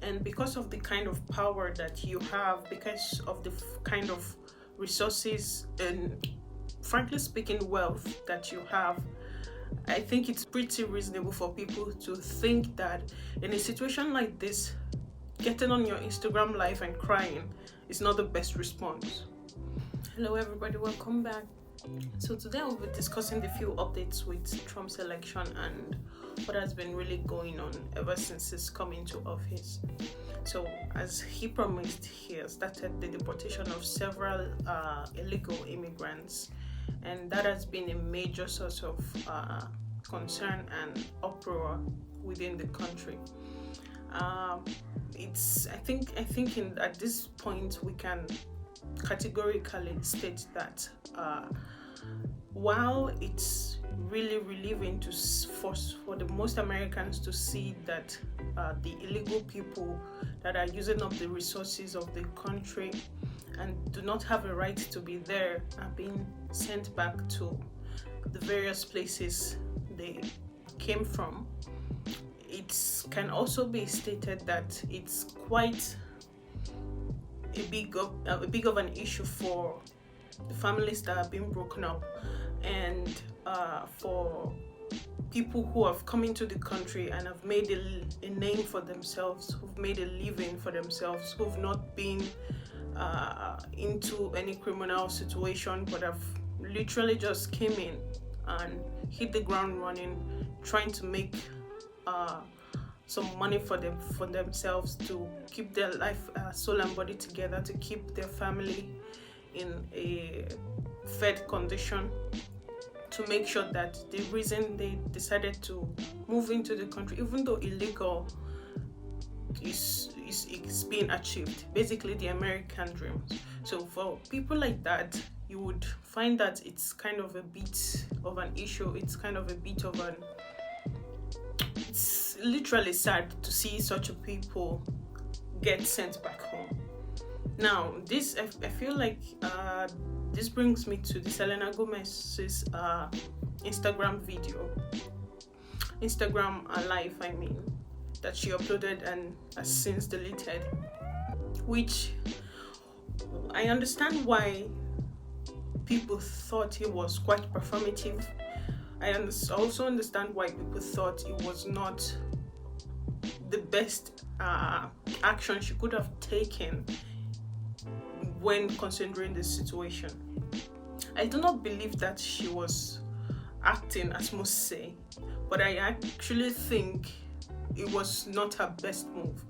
And because of the kind of power that you have, because of the kind of resources and, frankly speaking, wealth that you have, I think it's pretty reasonable for people to think that in a situation like this, getting on your Instagram live and crying is not the best response. Hello everybody, welcome back. So today I'll be discussing the few updates with Trump's election and what has been really going on ever since his coming to office. So as he promised, he has started the deportation of several illegal immigrants, and that has been a major source of concern and uproar within the country. I think at this point we can categorically state that while it's really relieving for the most Americans to see that the illegal people that are using up the resources of the country and do not have a right to be there are being sent back to the various places they came from, it can also be stated that it's quite a big of an issue for the families that are being broken up, and for people who have come into the country and have made a name for themselves, who've made a living for themselves, who've not been into any criminal situation, but have literally just came in and hit the ground running, trying to make some money for themselves, to keep their life, soul and body together, to keep their family in a fed condition, to make sure that the reason they decided to move into the country, even though illegal, is being achieved. Basically the American dream. So for people like that, you would find that it's kind of a bit of an issue. It's kind of a bit of an, it's literally sad to see such a people get sent back home. Now this, I feel like this brings me to the Selena Gomez's Instagram live, that she uploaded and has since deleted, which I understand why people thought it was quite performative. I also understand why people thought it was not the best action she could have taken when considering this situation. I do not believe that she was acting, as most say, but I actually think it was not her best move.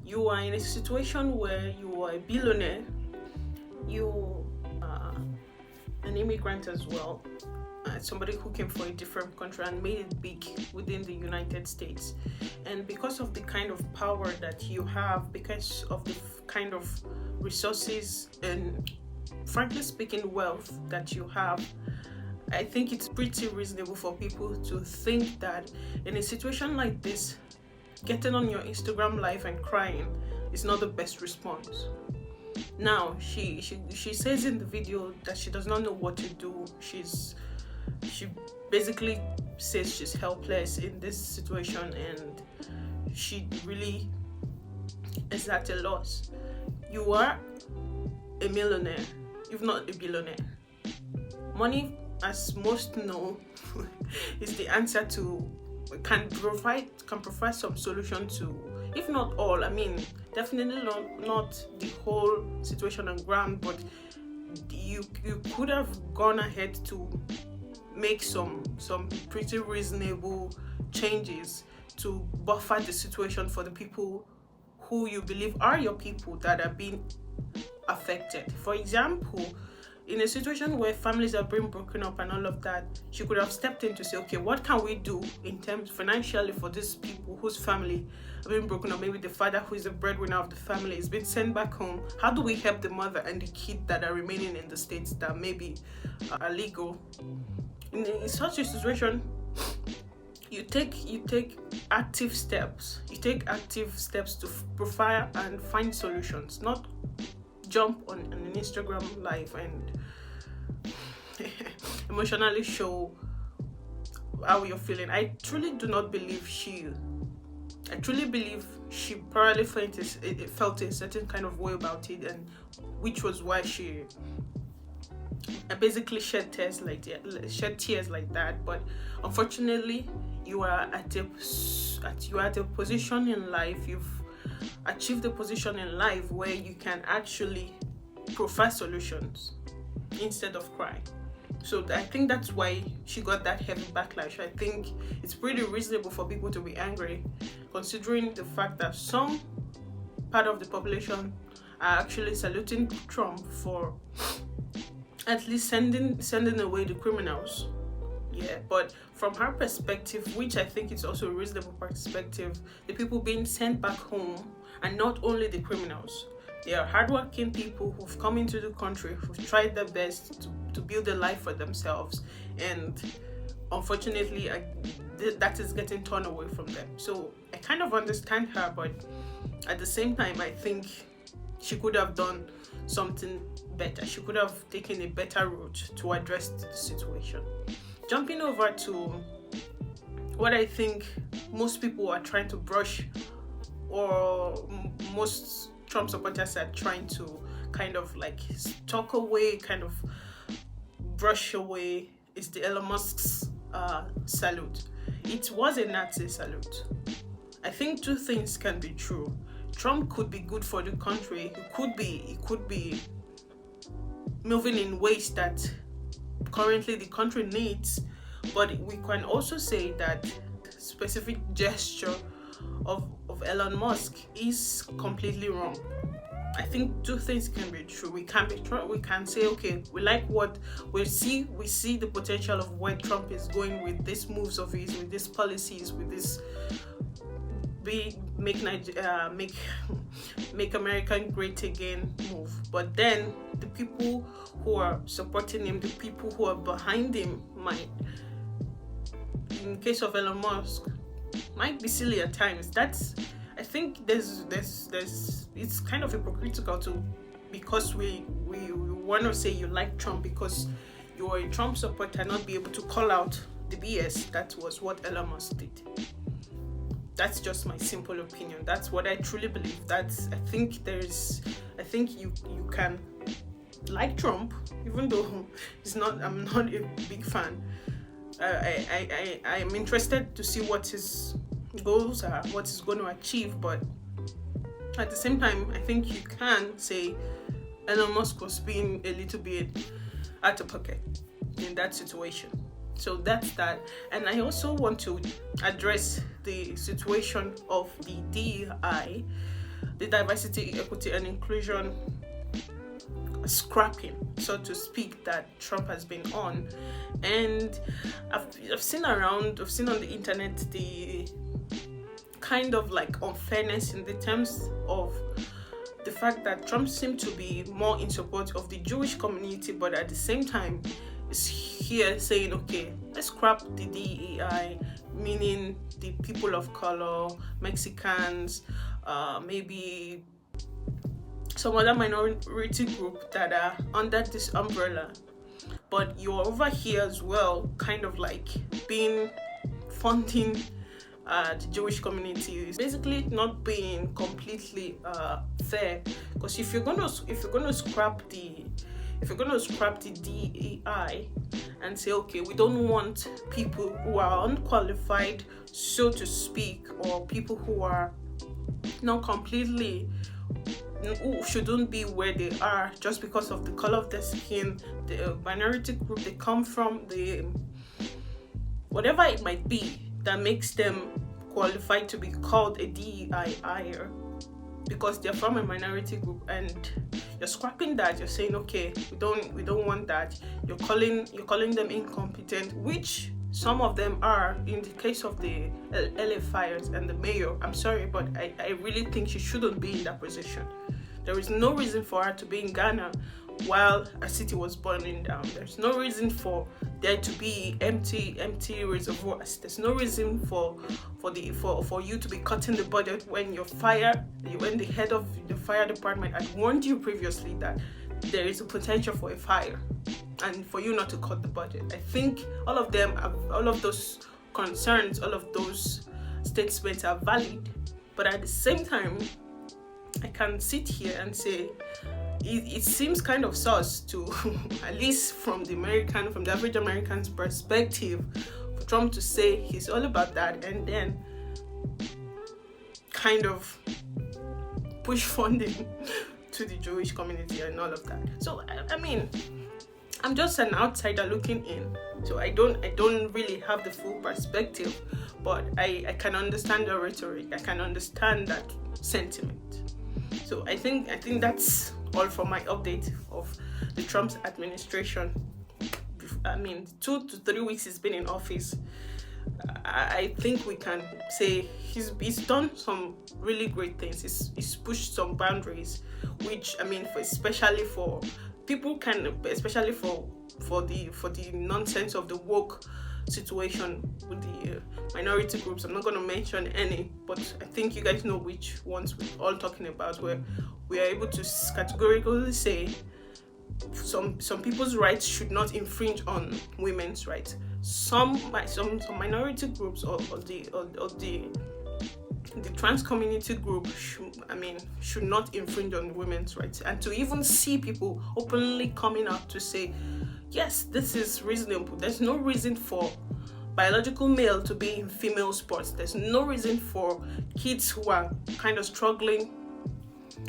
You are in a situation where you are a billionaire, you are an immigrant as well, somebody who came from a different country and made it big within the United States. And because of the kind of power that you have, because of the kind of resources and, frankly speaking, wealth that you have, I think it's pretty reasonable for people to think that in a situation like this, getting on your Instagram live and crying is not the best response. Now, she says in the video that she does not know what to do. She basically says she's helpless in this situation and she really is at a loss. You are a millionaire, if not a billionaire. Money, as most know, is the answer to, can provide some solution to, if not all, definitely not the whole situation on ground, but you could have gone ahead to make some pretty reasonable changes to buffer the situation for the people who you believe are your people that are being affected. For example, in a situation where families are being broken up and all of that, she could have stepped in to say, okay, what can we do in terms financially for these people whose family are being broken up? Maybe the father, who is the breadwinner of the family, is being sent back home. How do we help the mother and the kid that are remaining in the States that maybe are legal? In such a situation, you take active steps. You take active steps to profile and find solutions, not jump on an Instagram live and emotionally show how you're feeling. I truly do not believe she I truly believe she probably felt a certain kind of way about it, and which was why she basically shed tears like that. But unfortunately, you are at a position in life. You've achieved a position in life where you can actually provide solutions instead of cry. So I think that's why she got that heavy backlash. I think it's pretty reasonable for people to be angry, considering the fact that some part of the population are actually saluting Trump for at least sending away the criminals. Yeah, but from her perspective, which I think is also a reasonable perspective, the people being sent back home are not only the criminals. They are hardworking people who've come into the country, who've tried their best to build a life for themselves, and unfortunately, that is getting torn away from them. So I kind of understand her, but at the same time, I think she could have done something better. She could have taken a better route to address the situation. Jumping over to what I think most people are trying to brush, or most Trump supporters are trying to kind of like talk away, kind of brush away, is the Elon Musk's salute. It was a Nazi salute. I think two things can be true. Trump could be good for the country. It could be moving in ways that currently the country needs, but we can also say that specific gesture of Elon Musk is completely wrong. I think two things can be true. We can say, okay, we like what we see the potential of where Trump is going with these moves of his, with these policies, with this make America great again move. But then the people who are supporting him, the people who are behind him, might, in case of Elon Musk, might be silly at times. I think there's it's kind of hypocritical to, because we want to say you like Trump because you're a Trump supporter, not be able to call out the BS. That was what Elon Musk did. That's just my simple opinion. That's what I truly believe. I think you can like Trump, even though I'm not a big fan. I am interested to see what his goals are, what he's going to achieve, but at the same time, I think you can say Elon Musk was being a little bit out of pocket in that situation. So that's that. And I also want to address the situation of the DEI, the Diversity, Equity and Inclusion scrapping, so to speak, that Trump has been on. And I've seen on the internet the kind of like unfairness in the terms of the fact that Trump seemed to be more in support of the Jewish community, but at the same time is here saying, okay, let's scrap the DEI, meaning the people of color, Mexicans, maybe some other minority group that are under this umbrella. But you're over here as well, kind of like funding the Jewish community. Is basically not being completely fair, because if you're gonna scrap the DEI and say, okay, we don't want people who are unqualified, so to speak, or people who are not completely, who shouldn't be where they are just because of the color of their skin, the minority group they come from, the whatever it might be that makes them qualified to be called a DEI hire, because they're from a minority group, and you're scrapping that. You're saying, okay, we don't want that. You're calling them incompetent, which some of them are. In the case of the LA fires and the mayor, I'm sorry, but I really think she shouldn't be in that position. There is no reason for her to be in Ghana while a city was burning down. There's no reason for there to be empty reservoirs. There's no reason for you to be cutting the budget when the head of the fire department had warned you previously that there is a potential for a fire, and for you not to cut the budget. I think all of those concerns, all of those statements are valid. But at the same time, I can sit here and say it seems kind of sus to, at least from the average American's perspective, for Trump to say he's all about that and then kind of push funding to the Jewish community and all of that. So I mean, I'm just an outsider looking in, so I don't really have the full perspective, but I can understand the rhetoric. I can understand that sentiment. So I think that's all for my update of the Trump's administration. I mean, 2 to 3 weeks he's been in office. I think we can say he's done some really great things. He's pushed some boundaries, which, I mean, especially for people especially for the nonsense of the woke situation with the minority groups. I'm not going to mention any, but I think you guys know which ones we're all talking about, where we are able to categorically say some people's rights should not infringe on women's rights. Some minority groups or the trans community group should not infringe on women's rights. And to even see people openly coming out to say, yes, this is reasonable. There's no reason for biological male to be in female sports. There's no reason for kids who are kind of struggling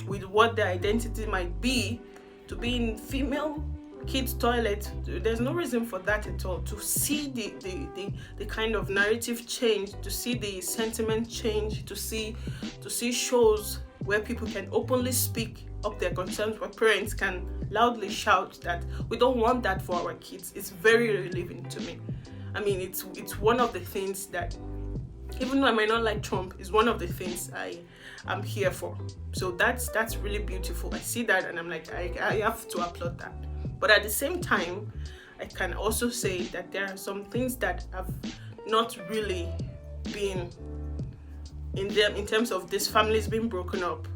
with what their identity might be to be in female kids' toilet. There's no reason for that at all. To see the kind of narrative change, to see the sentiment change, to see shows where people can openly speak up their concerns, where parents can loudly shout that we don't want that for our kids. It's very relieving to me. I mean, it's one of the things that, even though I might not like Trump, is one of the things I'm here for. So that's really beautiful. I see that and I'm like, I have to applaud that. But at the same time, I can also say that there are some things that have not really been in terms of these families being broken up.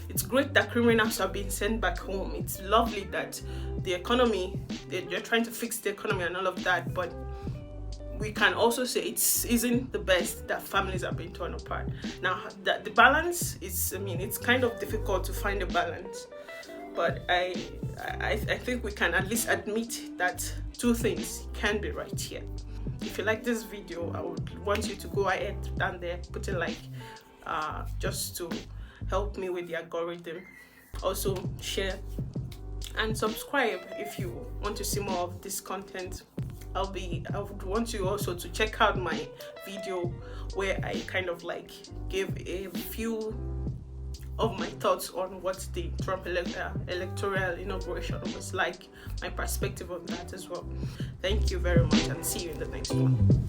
It's great that criminals are being sent back home. It's lovely that the economy, they're trying to fix the economy and all of that. But we can also say it isn't the best that families are being torn apart. Now, the balance is, I mean, it's kind of difficult to find a balance. But I think we can at least admit that two things can be right here. If you like this video, I would want you to go ahead down there, put a like, just to help me with the algorithm. Also share and subscribe if you want to see more of this content. I would want you also to check out my video where I kind of like give a few of my thoughts on what the Trump electoral inauguration was like, my perspective on that as well. Thank you very much and see you in the next one.